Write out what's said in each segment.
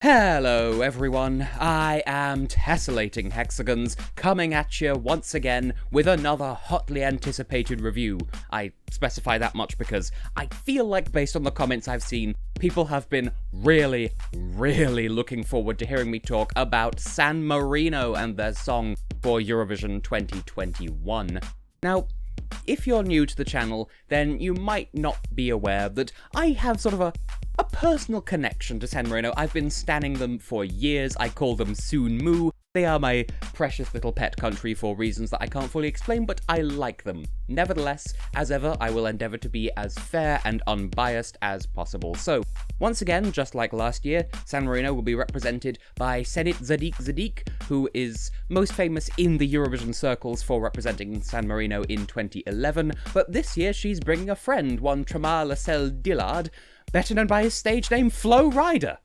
Hello everyone, I am Tessellating Hexagons, coming at you once again with another hotly anticipated review. I specify that much because I feel like, based on the comments I've seen, people have been really looking forward to hearing me talk about San Marino and their song for Eurovision 2021. Now, if you're new to the channel, then you might not be aware that I have sort of a personal connection to San Marino. I've been stanning them for years. I call them Soon Moo. They are my precious little pet country for reasons that I can't fully explain, but I like them. Nevertheless, as ever, I will endeavour to be as fair and unbiased as possible. So, once again, just like last year, San Marino will be represented by Senhit, who is most famous in the Eurovision circles for representing San Marino in 2011, but this year she's bringing a friend, one Tramar Lascelles Dillard, better known by his stage name Flo Rida.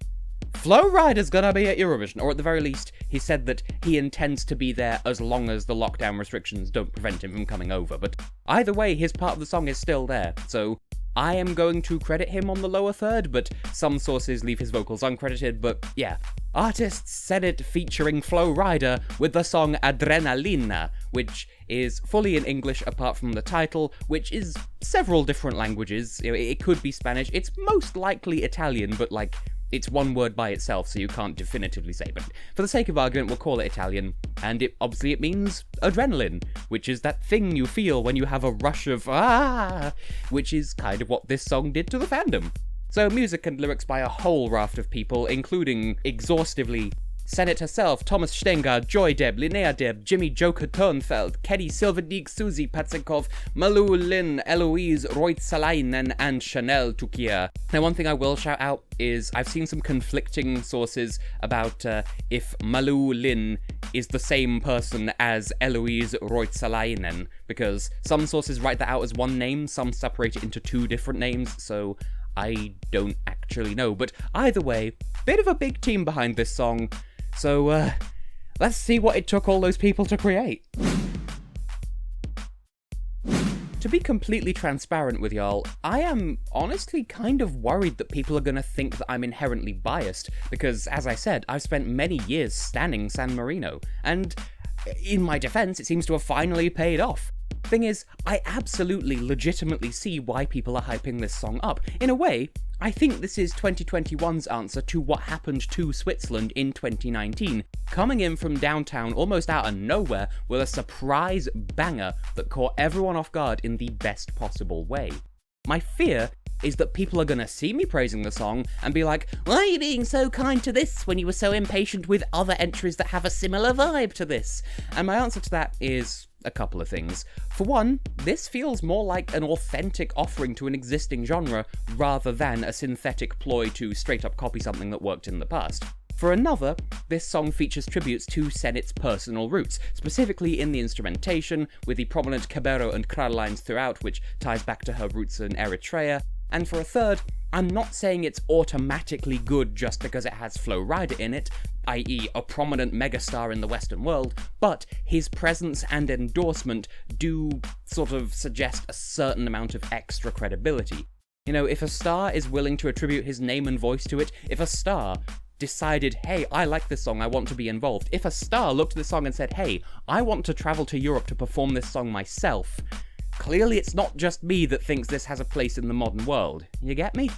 Flo Rida's gonna be at Eurovision, or at the very least, he said that he intends to be there as long as the lockdown restrictions don't prevent him from coming over, but either way, his part of the song is still there, so I am going to credit him on the lower third, but some sources leave his vocals uncredited, but yeah. Artists said it featuring Flo Rida with the song Adrenalina, which is fully in English apart from the title, which is several different languages. It could be Spanish, it's most likely Italian, but like, it's one word by itself, so you can't definitively say, but for the sake of argument, we'll call it Italian, and it means adrenaline, which is that thing you feel when you have a rush of which is kind of what this song did to the fandom. So music and lyrics by a whole raft of people, including, exhaustively, Senhit herself, Thomas Stenger, Joy Deb, Linnea Deb, Jimmy Joker Turnfeld, Kenny Silverdeek, Susie Patsikov, Malou Lynn, Eloise Reutzalainen, and Chanel Tukia. Now, one thing I will shout out is I've seen some conflicting sources about if Malou Lynn is the same person as Eloise Reutzalainen, because some sources write that out as one name, some separate it into two different names, so I don't actually know. But either way, bit of a big team behind this song, so let's see what it took all those people to create. To be completely transparent with y'all, I am honestly kind of worried that people are gonna think that I'm inherently biased, because, as I said, I've spent many years standing San Marino, and in my defense, it seems to have finally paid off. Thing is, I absolutely legitimately see why people are hyping this song up. In a way, I think this is 2021's answer to what happened to Switzerland in 2019, coming in from downtown almost out of nowhere with a surprise banger that caught everyone off guard in the best possible way. My fear is that people are gonna see me praising the song and be like, why are you being so kind to this when you were so impatient with other entries that have a similar vibe to this? And my answer to that is a couple of things. For one, this feels more like an authentic offering to an existing genre rather than a synthetic ploy to straight up copy something that worked in the past. For another, this song features tributes to Senhit's personal roots, specifically in the instrumentation, with the prominent Cabero and Krar lines throughout, which ties back to her roots in Eritrea. And for a third, I'm not saying it's automatically good just because it has Flo Rida in it, i.e. a prominent megastar in the Western world, but his presence and endorsement do sort of suggest a certain amount of extra credibility. You know, if a star is willing to attribute his name and voice to it, if a star decided, hey, I like this song, I want to be involved, if a star looked at the song and said, hey, I want to travel to Europe to perform this song myself, clearly it's not just me that thinks this has a place in the modern world. You get me?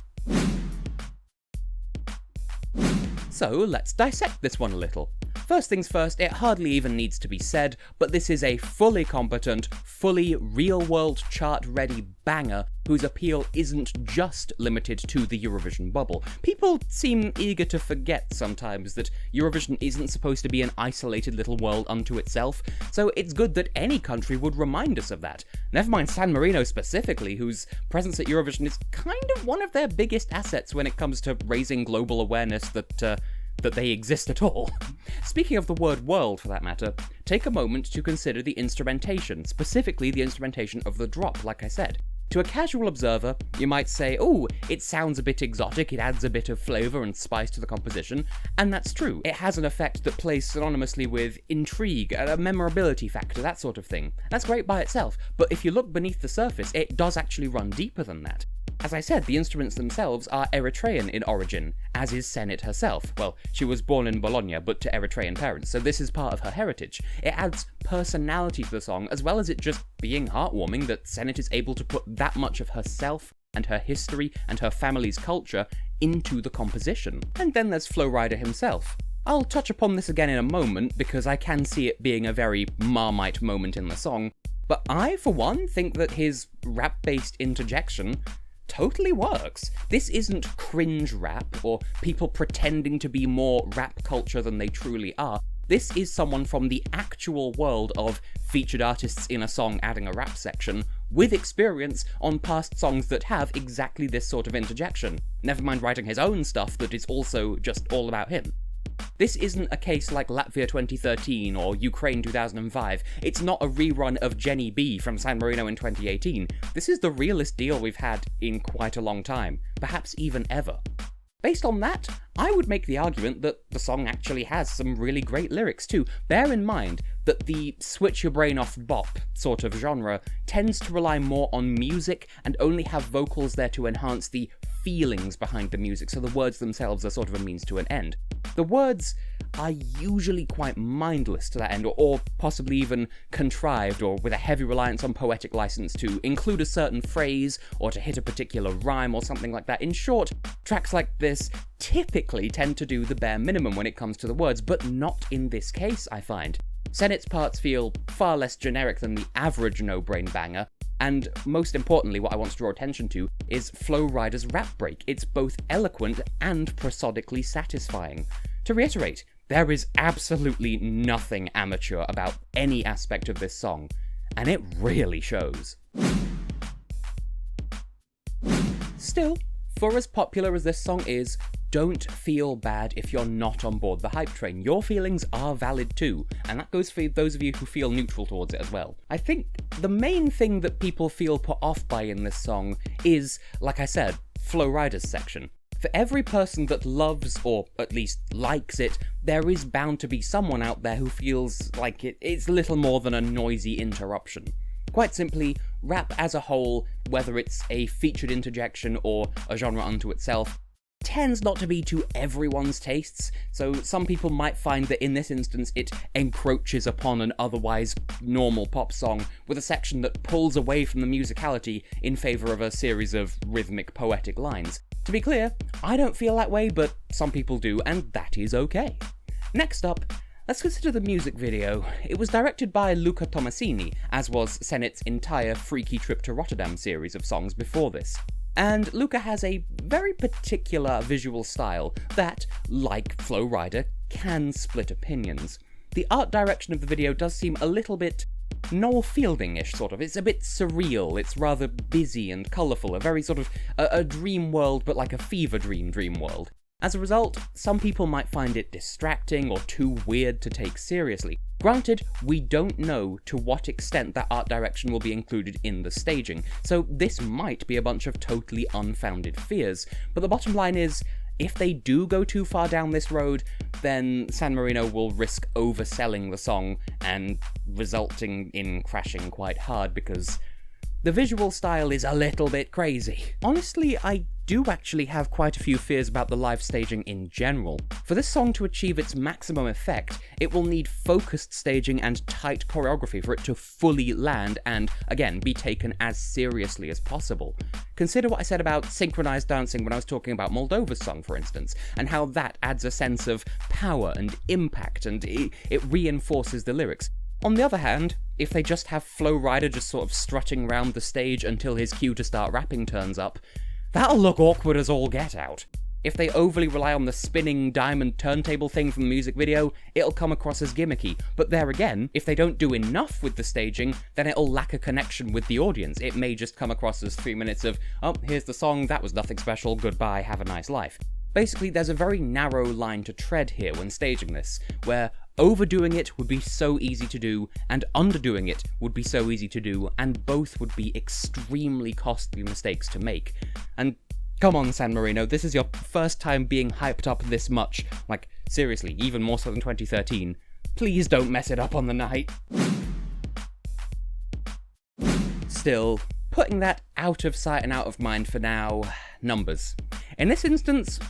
So let's dissect this one a little. First things first, it hardly even needs to be said, but this is a fully competent, fully real-world chart-ready banger whose appeal isn't just limited to the Eurovision bubble. People seem eager to forget sometimes that Eurovision isn't supposed to be an isolated little world unto itself, so it's good that any country would remind us of that. Never mind San Marino specifically, whose presence at Eurovision is kind of one of their biggest assets when it comes to raising global awareness that they exist at all. Speaking of the word world, for that matter, take a moment to consider the instrumentation, specifically the instrumentation of the drop, like I said. To a casual observer, you might say, oh, it sounds a bit exotic, it adds a bit of flavour and spice to the composition, and that's true. It has an effect that plays synonymously with intrigue, a memorability factor, that sort of thing. That's great by itself, but if you look beneath the surface, it does actually run deeper than that. As I said, the instruments themselves are Eritrean in origin, as is Senhit herself. Well, she was born in Bologna, but to Eritrean parents, so this is part of her heritage. It adds personality to the song, as well as it just being heartwarming that Senhit is able to put that much of herself and her history and her family's culture into the composition. And then there's Flo Rida himself. I'll touch upon this again in a moment, because I can see it being a very Marmite moment in the song, but I, for one, think that his rap-based interjection totally works. This isn't cringe rap, or people pretending to be more rap culture than they truly are. This is someone from the actual world of featured artists in a song adding a rap section, with experience on past songs that have exactly this sort of interjection. Never mind writing his own stuff that is also just all about him. This isn't a case like Latvia 2013 or Ukraine 2005. It's not a rerun of Jenny B from San Marino in 2018. This is the realest deal we've had in quite a long time, perhaps even ever. Based on that, I would make the argument that the song actually has some really great lyrics too. Bear in mind that the switch your brain off bop sort of genre tends to rely more on music and only have vocals there to enhance the feelings behind the music, so the words themselves are sort of a means to an end. The words are usually quite mindless to that end, or possibly even contrived, or with a heavy reliance on poetic license to include a certain phrase, or to hit a particular rhyme, or something like that. In short, tracks like this typically tend to do the bare minimum when it comes to the words, but not in this case, I find. Senhit's parts feel far less generic than the average no-brain banger, and most importantly, what I want to draw attention to is Flo Rida's rap break. It's both eloquent and prosodically satisfying. To reiterate, there is absolutely nothing amateur about any aspect of this song, and it really shows. Still, for as popular as this song is, don't feel bad if you're not on board the hype train. Your feelings are valid too, and that goes for those of you who feel neutral towards it as well. I think the main thing that people feel put off by in this song is, like I said, Flo Rida's section. For every person that loves, or at least likes it, there is bound to be someone out there who feels like it's little more than a noisy interruption. Quite simply, rap as a whole, whether it's a featured interjection or a genre unto itself, tends not to be to everyone's tastes, so some people might find that in this instance it encroaches upon an otherwise normal pop song with a section that pulls away from the musicality in favour of a series of rhythmic poetic lines. To be clear, I don't feel that way, but some people do, and that is okay. Next up, let's consider the music video. It was directed by Luca Tomasini, as was Senhit's entire Freaky Trip to Rotterdam series of songs before this. And Luca has a very particular visual style that, like Flo Rida, can split opinions. The art direction of the video does seem a little bit Noel Fielding-ish, sort of. It's a bit surreal, it's rather busy and colourful, a very sort of a dream world, but like a fever dream world. As a result, some people might find it distracting or too weird to take seriously. Granted, we don't know to what extent that art direction will be included in the staging, so this might be a bunch of totally unfounded fears, but the bottom line is, if they do go too far down this road, then San Marino will risk overselling the song and resulting in crashing quite hard because the visual style is a little bit crazy. Honestly, I do actually have quite a few fears about the live staging in general. For this song to achieve its maximum effect, it will need focused staging and tight choreography for it to fully land and, again, be taken as seriously as possible. Consider what I said about synchronized dancing when I was talking about Moldova's song, for instance, and how that adds a sense of power and impact, and it reinforces the lyrics. On the other hand, if they just have Flo Rida just sort of strutting around the stage until his cue to start rapping turns up, that'll look awkward as all get out. If they overly rely on the spinning diamond turntable thing from the music video, it'll come across as gimmicky. But there again, if they don't do enough with the staging, then it'll lack a connection with the audience. It may just come across as 3 minutes of, oh, here's the song, that was nothing special, goodbye, have a nice life. Basically, there's a very narrow line to tread here when staging this, where overdoing it would be so easy to do, and underdoing it would be so easy to do, and both would be extremely costly mistakes to make. And come on, San Marino, this is your first time being hyped up this much. Like, seriously, even more so than 2013. Please don't mess it up on the night. Still, putting that out of sight and out of mind for now, numbers. In this instance,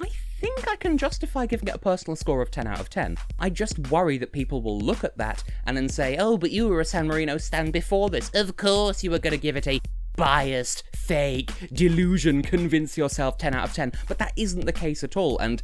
I think I can justify giving it a personal score of 10 out of 10. I just worry that people will look at that and then say, oh, but you were a San Marino stan before this. Of course you were going to give it a biased, fake, delusion, convince yourself 10 out of 10. But that isn't the case at all, and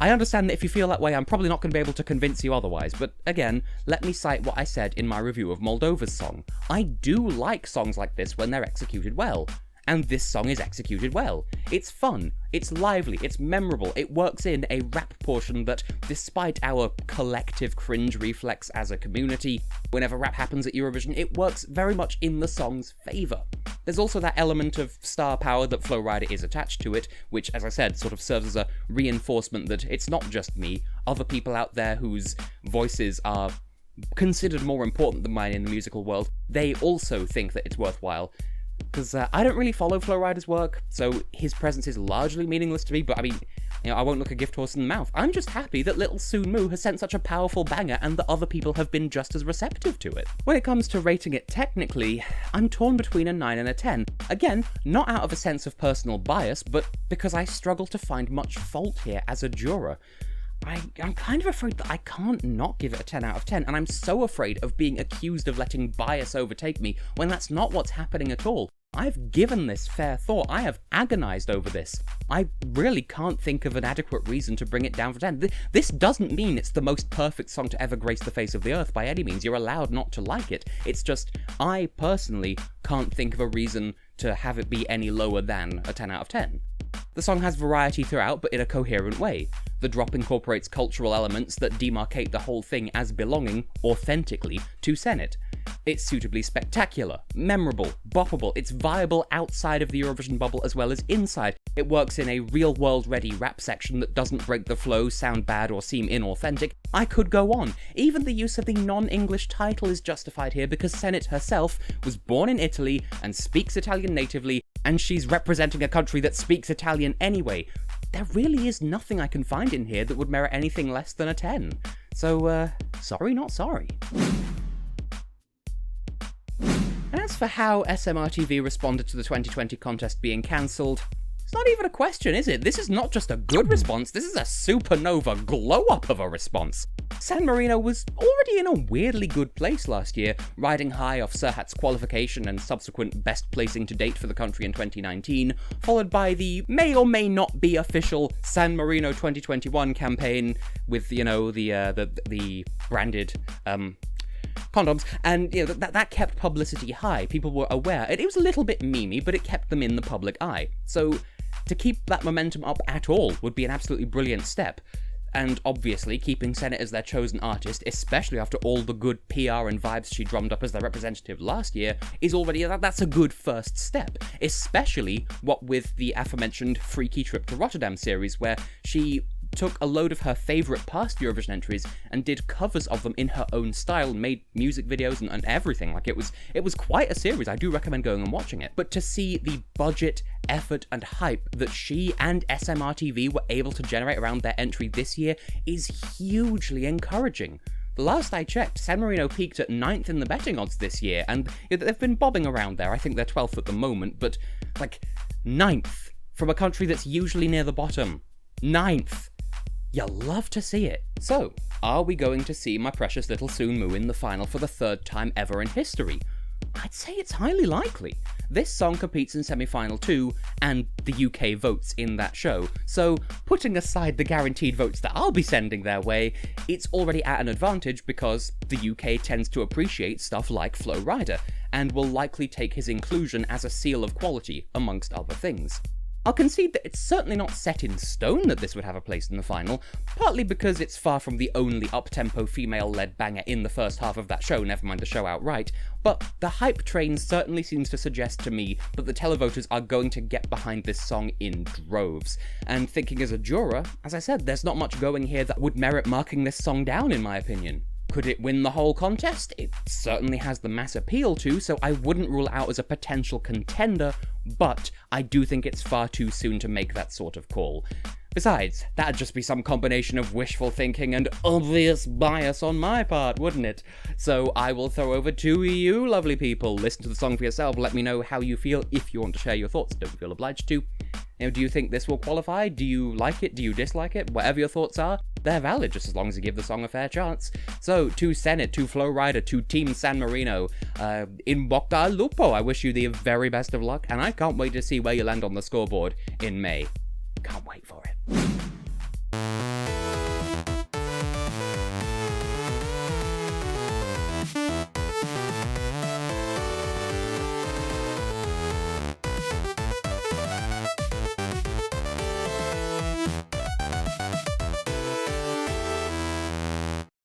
I understand that if you feel that way, I'm probably not going to be able to convince you otherwise, but again, let me cite what I said in my review of Moldova's song. I do like songs like this when they're executed well. And this song is executed well. It's fun, it's lively, it's memorable, it works in a rap portion that, despite our collective cringe reflex as a community, whenever rap happens at Eurovision, it works very much in the song's favour. There's also that element of star power that Flo Rida is attached to it, which, as I said, sort of serves as a reinforcement that it's not just me, other people out there whose voices are considered more important than mine in the musical world, they also think that it's worthwhile. Because I don't really follow Flo Rida's work, so his presence is largely meaningless to me, but I mean, I won't look a gift horse in the mouth. I'm just happy that little Soon Moo has sent such a powerful banger and that other people have been just as receptive to it. When it comes to rating it technically, I'm torn between a 9 and a 10. Again, not out of a sense of personal bias, but because I struggle to find much fault here as a juror. I'm kind of afraid that I can't not give it a 10 out of 10, and I'm so afraid of being accused of letting bias overtake me when that's not what's happening at all. I've given this fair thought, I have agonised over this. I really can't think of an adequate reason to bring it down for 10. This doesn't mean it's the most perfect song to ever grace the face of the earth by any means, you're allowed not to like it. It's just, I personally can't think of a reason to have it be any lower than a 10 out of 10. The song has variety throughout, but in a coherent way. The drop incorporates cultural elements that demarcate the whole thing as belonging, authentically, to Senhit. It's suitably spectacular, memorable, boppable, it's viable outside of the Eurovision bubble as well as inside. It works in a real-world ready rap section that doesn't break the flow, sound bad, or seem inauthentic. I could go on. Even the use of the non-English title is justified here because Senhit herself was born in Italy and speaks Italian natively, and she's representing a country that speaks Italian anyway. There really is nothing I can find in here that would merit anything less than a 10. So, sorry not sorry. And as for how SMRTV responded to the 2020 contest being cancelled, it's not even a question, is it? This is not just a good response, this is a supernova glow-up of a response. San Marino was already in a weirdly good place last year, riding high off Serhat's qualification and subsequent best placing to date for the country in 2019, followed by the may or may not be official San Marino 2021 campaign with, the branded, condoms, and that kept publicity high. People were aware. It was a little bit memey, but it kept them in the public eye. So to keep that momentum up at all would be an absolutely brilliant step. And obviously, keeping Senhit as their chosen artist, especially after all the good PR and vibes she drummed up as their representative last year, is already, that's a good first step. Especially what with the aforementioned Freaky Trip to Rotterdam series, where she took a load of her favourite past Eurovision entries and did covers of them in her own style, made music videos and everything. Like, it was quite a series. I do recommend going and watching it. But to see the budget, effort and hype that she and SMRTV were able to generate around their entry this year is hugely encouraging. The last I checked, San Marino peaked at 9th in the betting odds this year, and they've been bobbing around there. I think they're 12th at the moment, but, 9th from a country that's usually near the bottom. 9th. You'll love to see it. So, are we going to see my precious little Soon Moo in the final for the 3rd time ever in history? I'd say it's highly likely. This song competes in semi-final 2, and the UK votes in that show, so putting aside the guaranteed votes that I'll be sending their way, it's already at an advantage because the UK tends to appreciate stuff like Flo Rida, and will likely take his inclusion as a seal of quality, amongst other things. I'll concede that it's certainly not set in stone that this would have a place in the final, partly because it's far from the only up-tempo female-led banger in the first half of that show, never mind the show outright, but the hype train certainly seems to suggest to me that the televoters are going to get behind this song in droves. And thinking as a juror, as I said, there's not much going here that would merit marking this song down in my opinion. Could it win the whole contest? It certainly has the mass appeal to, so I wouldn't rule it out as a potential contender, but I do think it's far too soon to make that sort of call. Besides, that'd just be some combination of wishful thinking and obvious bias on my part, wouldn't it? So I will throw over to you, lovely people. Listen to the song for yourself, let me know how you feel if you want to share your thoughts. Don't feel obliged to. Do you think this will qualify? Do you like it? Do you dislike it? Whatever your thoughts are, they're valid just as long as you give the song a fair chance. So, to Senhit, to Flo Rida, to Team San Marino, in bocca al lupo, I wish you the very best of luck, and I can't wait to see where you land on the scoreboard in May. Can't wait for it.